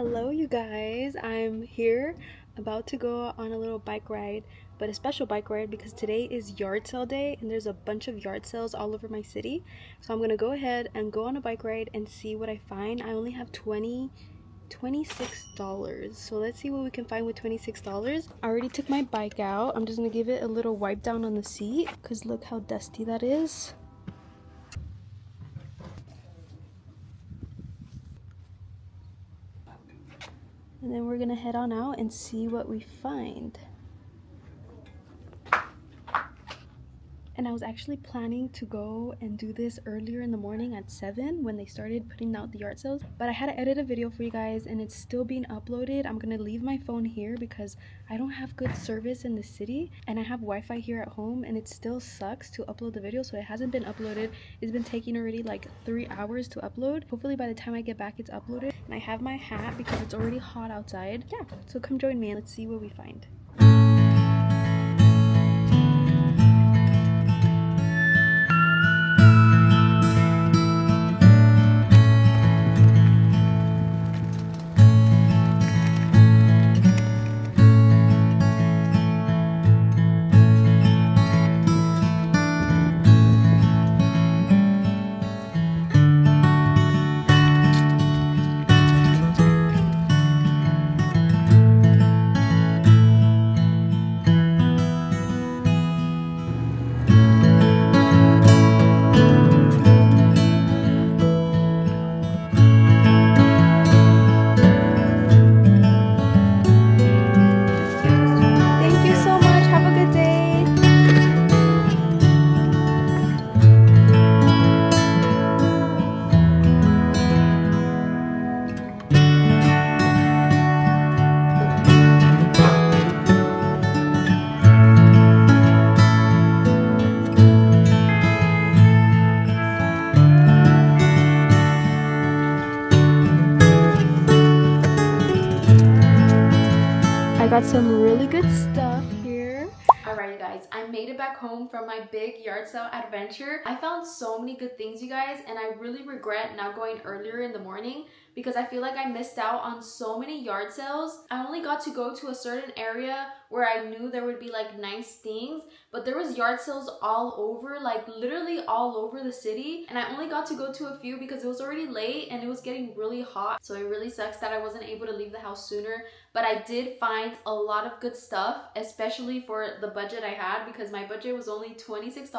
Hello, you guys. I'm here about to go on a little bike ride, but a special bike ride because today is yard sale day and there's a bunch of yard sales all over my city. So I'm gonna go ahead and go on a bike ride and see what I find. I only have $26. So let's see what we can find with $26. I already took my bike out. I'm just gonna give it a little wipe down on the seat because look how dusty that is. And then we're gonna head on out and see what we find. And I was actually planning to go and do this earlier in the morning at 7 when they started putting out the yard sales. But I had to edit a video for you guys and it's still being uploaded. I'm gonna leave my phone here because I don't have good service in the city. And I have Wi-Fi here at home and it still sucks to upload the video. So it hasn't been uploaded. It's been taking already like 3 hours to upload. Hopefully by the time I get back it's uploaded. And I have my hat because it's already hot outside. Yeah, so come join me and let's see what we find. Thank you so much. Have a good day. I got some really good stuff here. Alright, you guys, I made it back home from my big yard sale adventure. I found so many good things, you guys, and I really regret not going earlier in the morning because I feel like I missed out on so many yard sales. I only got to go to a certain area where I knew there would be like nice things, but there was yard sales all over, like literally all over the city, and I only got to go to a few because it was already late and it was getting really hot. So it really sucks that I wasn't able to leave the house sooner, but I did find a lot of good stuff, especially for the budget I had because my budget was only $26.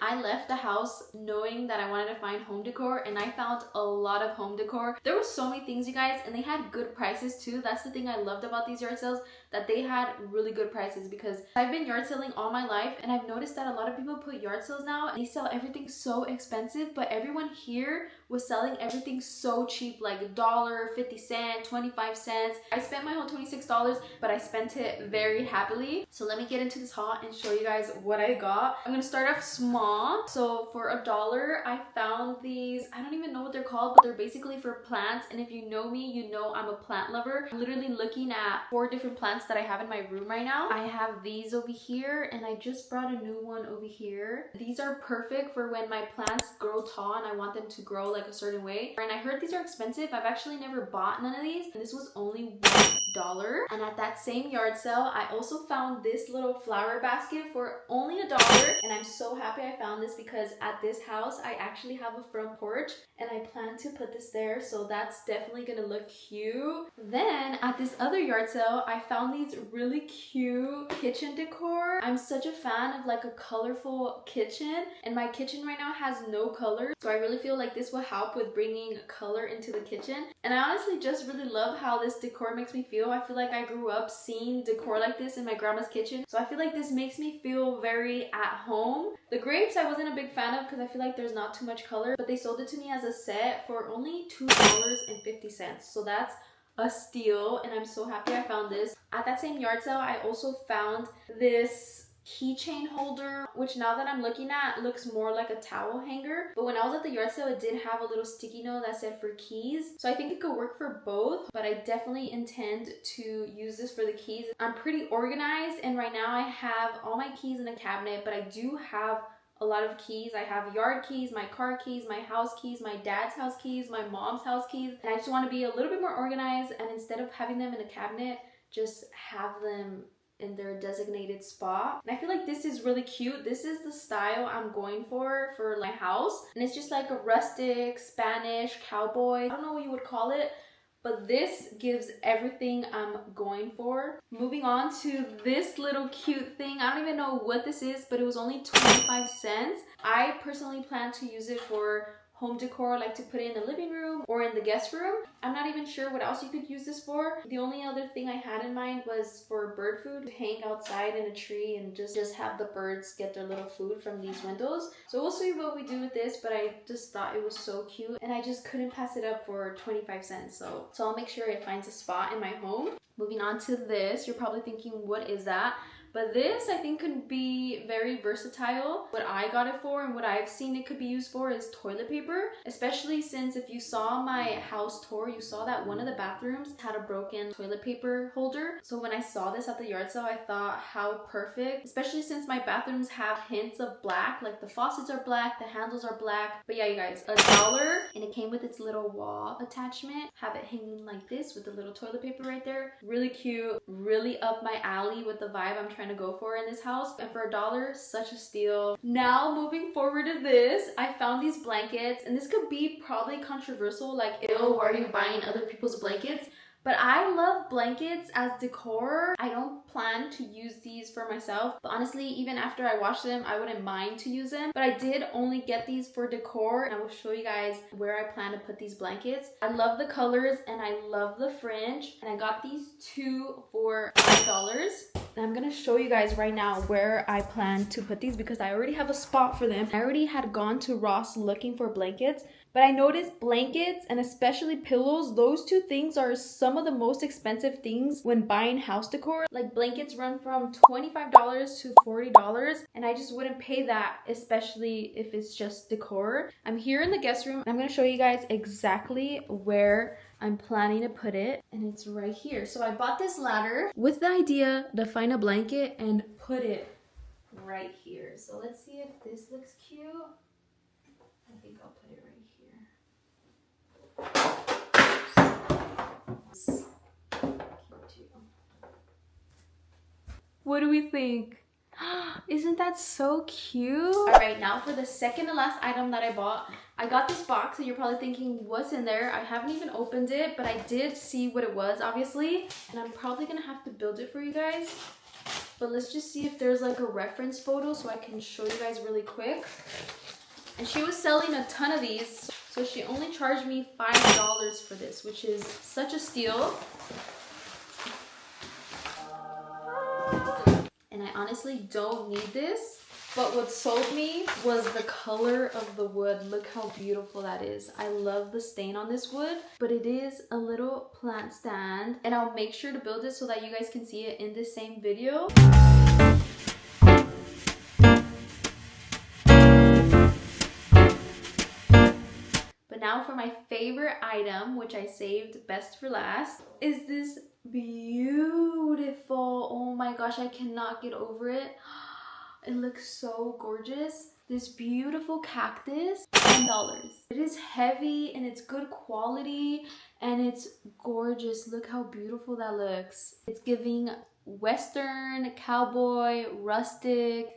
I left the house knowing that I wanted to find home decor and I found a lot of home decor. There were so many things, you guys, and they had good prices too. That's the thing I loved about these yard sales, that they had really good prices because I've been yard selling all my life and I've noticed that a lot of people put yard sales now and they sell everything so expensive, but everyone here was selling everything so cheap, like $1, 50 cents, 25 cents. I spent my whole $26, but I spent it very happily. So let me get into this haul and show you guys what I got. I'm gonna start off small. So for $1, I found these, I don't even know what they're called, but they're basically for plants. And if you know me, you know I'm a plant lover. I'm literally looking at 4 different plants that I have in my room right now. I have these over here and I just brought a new one over here. These are perfect for when my plants grow tall and I want them to grow like a certain way. And I heard these are expensive. I've actually never bought none of these, and this was only $1. And at that same yard sale, I also found this little flower basket for only $1. And I'm so happy I found this because at this house, I actually have a front porch and I plan to put this there. So that's definitely gonna look cute. Then at this other yard sale, I found these really cute kitchen decor. I'm such a fan of like a colorful kitchen, and my kitchen right now has no color. So I really feel like this will help with bringing color into the kitchen. And I honestly just really love how this decor makes me feel. I feel like I grew up seeing decor like this in my grandma's kitchen. So I feel like this makes me feel very at home. The grapes I wasn't a big fan of because I feel like there's not too much color, but they sold it to me as a set for only $2.50. So that's a steal, and I'm so happy I found this. At that same yard sale, I also found this keychain holder, which now that I'm looking at looks more like a towel hanger, but when I was at the yard sale it did have a little sticky note that said for keys, so I think it could work for both, but I definitely intend to use this for the keys. I'm pretty organized and right now I have all my keys in a cabinet, but I do have a lot of keys. I have yard keys, my car keys, my house keys, my dad's house keys, my mom's house keys. And I just want to be a little bit more organized, and instead of having them in a cabinet, just have them in their designated spot. And I feel like this is really cute. This is the style I'm going for my house. And it's just like a rustic, Spanish, cowboy. I don't know what you would call it, but this gives everything I'm going for. Moving on to this little cute thing. I don't even know what this is, but it was only 25 cents. I personally plan to use it for home decor, like to put it in the living room or in the guest room. I'm not even sure what else you could use this for. The only other thing I had in mind was for bird food, to hang outside in a tree and just have the birds get their little food from these windows. So we'll see what we do with this, but I just thought it was so cute and I just couldn't pass it up for 25 cents. So I'll make sure it finds a spot in my home. Moving on to this, you're probably thinking, what is that? But this, I think, could be very versatile. What I got it for and what I've seen it could be used for is toilet paper. Especially since if you saw my house tour, you saw that one of the bathrooms had a broken toilet paper holder. So when I saw this at the yard sale, I thought how perfect. Especially since my bathrooms have hints of black. Like the faucets are black, the handles are black. But yeah, you guys, $1. And it came with its little wall attachment. Have it hanging like this with the little toilet paper right there. Really cute. Really up my alley with the vibe I'm trying to go for in this house, and for $1, such a steal. Now moving forward to this, I found these blankets, and this could be probably controversial, like, ew, why are you buying other people's blankets? But I love blankets as decor. I don't plan to use these for myself, but honestly, even after I wash them, I wouldn't mind to use them. But I did only get these for decor, and I will show you guys where I plan to put these blankets. I love the colors and I love the fringe, and I got these two for $5. And I'm gonna show you guys right now where I plan to put these because I already have a spot for them. I already had gone to Ross looking for blankets, but I noticed blankets and especially pillows, those two things are some of the most expensive things when buying house decor. Like blankets run from $25 to $40, and I just wouldn't pay that, especially if it's just decor. I'm here in the guest room. I'm gonna show you guys exactly where I'm planning to put it, and it's right here. So I bought this ladder with the idea to find a blanket and put it right here. So let's see if this looks cute. I think I'll put it right here. What do we think? Isn't that so cute? All right, now for the second to last item that I bought. I got this box, and you're probably thinking, what's in there? I haven't even opened it, but I did see what it was, obviously. And I'm probably gonna have to build it for you guys. But let's just see if there's like a reference photo so I can show you guys really quick. And she was selling a ton of these, so she only charged me $5 for this, which is such a steal. And I honestly don't need this, but what sold me was the color of the wood. Look how beautiful that is. I love the stain on this wood, but it is a little plant stand, and I'll make sure to build it so that you guys can see it in this same video. But now for my favorite item, which I saved best for last, is this beautiful, oh my gosh, I cannot get over it. It looks so gorgeous. This beautiful cactus, $10. It is heavy and it's good quality and it's gorgeous. Look how beautiful that looks. It's giving Western, cowboy, rustic,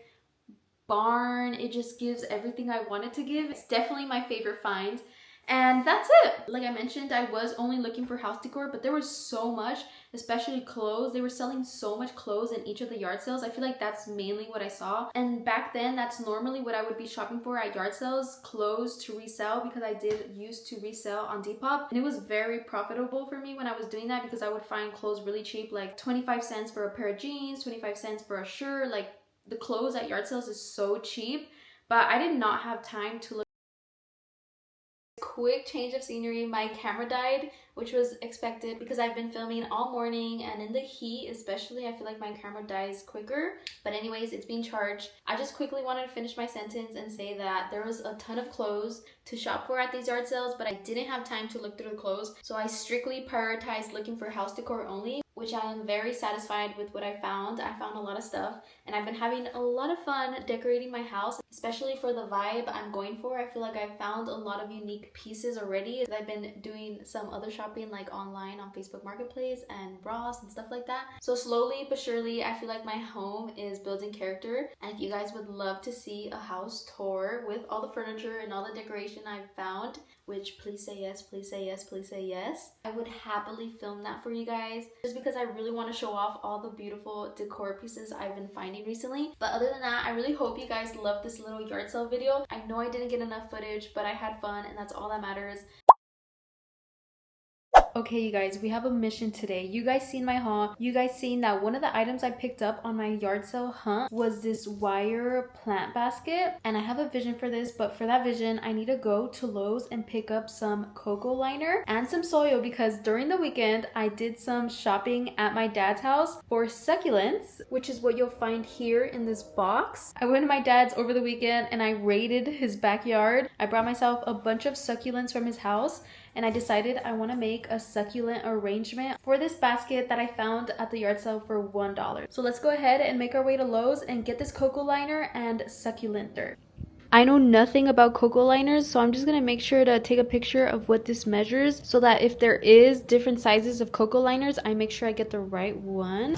barn. It just gives everything I wanted to give. It's definitely my favorite find. And that's it. Like I mentioned, I was only looking for house decor, but there was so much, especially clothes. They were selling so much clothes in each of the yard sales. I feel like that's mainly what I saw. And back then, that's normally what I would be shopping for at yard sales, clothes to resell, because I did used to resell on Depop. And it was very profitable for me when I was doing that because I would find clothes really cheap, like 25 cents for a pair of jeans, 25 cents for a shirt. Like the clothes at yard sales is so cheap, but I did not have time to look. Quick change of scenery. My camera died, which was expected because I've been filming all morning, and in the heat especially, I feel like my camera dies quicker. But anyways, it's being charged. I just quickly wanted to finish my sentence and say that there was a ton of clothes to shop for at these yard sales, but I didn't have time to look through the clothes, so I strictly prioritized looking for house decor only. which I am very satisfied with what I found. I found a lot of stuff and I've been having a lot of fun decorating my house, especially for the vibe I'm going for. I feel like I've found a lot of unique pieces already. I've been doing some other shopping like online on Facebook Marketplace and Ross and stuff like that. So slowly but surely I feel like my home is building character, and if you guys would love to see a house tour with all the furniture and all the decoration I've found, which please say yes, please say yes, please say yes, I would happily film that for you guys, just because I really want to show off all the beautiful decor pieces I've been finding recently. But other than that, I really hope you guys love this little yard sale video. I know I didn't get enough footage, but I had fun and that's all that matters. Okay, you guys, we have a mission today. You guys seen my haul. You guys seen that one of the items I picked up on my yard sale hunt was this wire plant basket. And I have a vision for this, but for that vision, I need to go to Lowe's and pick up some cocoa liner and some soil, because during the weekend, I did some shopping at my dad's house for succulents, which is what you'll find here in this box. I went to my dad's over the weekend and I raided his backyard. I brought myself a bunch of succulents from his house, and I decided I want to make a succulent arrangement for this basket that I found at the yard sale for $1. So let's go ahead and make our way to Lowe's and get this cocoa liner and succulent dirt. I know nothing about cocoa liners, so I'm just going to make sure to take a picture of what this measures so that if there is different sizes of cocoa liners, I make sure I get the right one.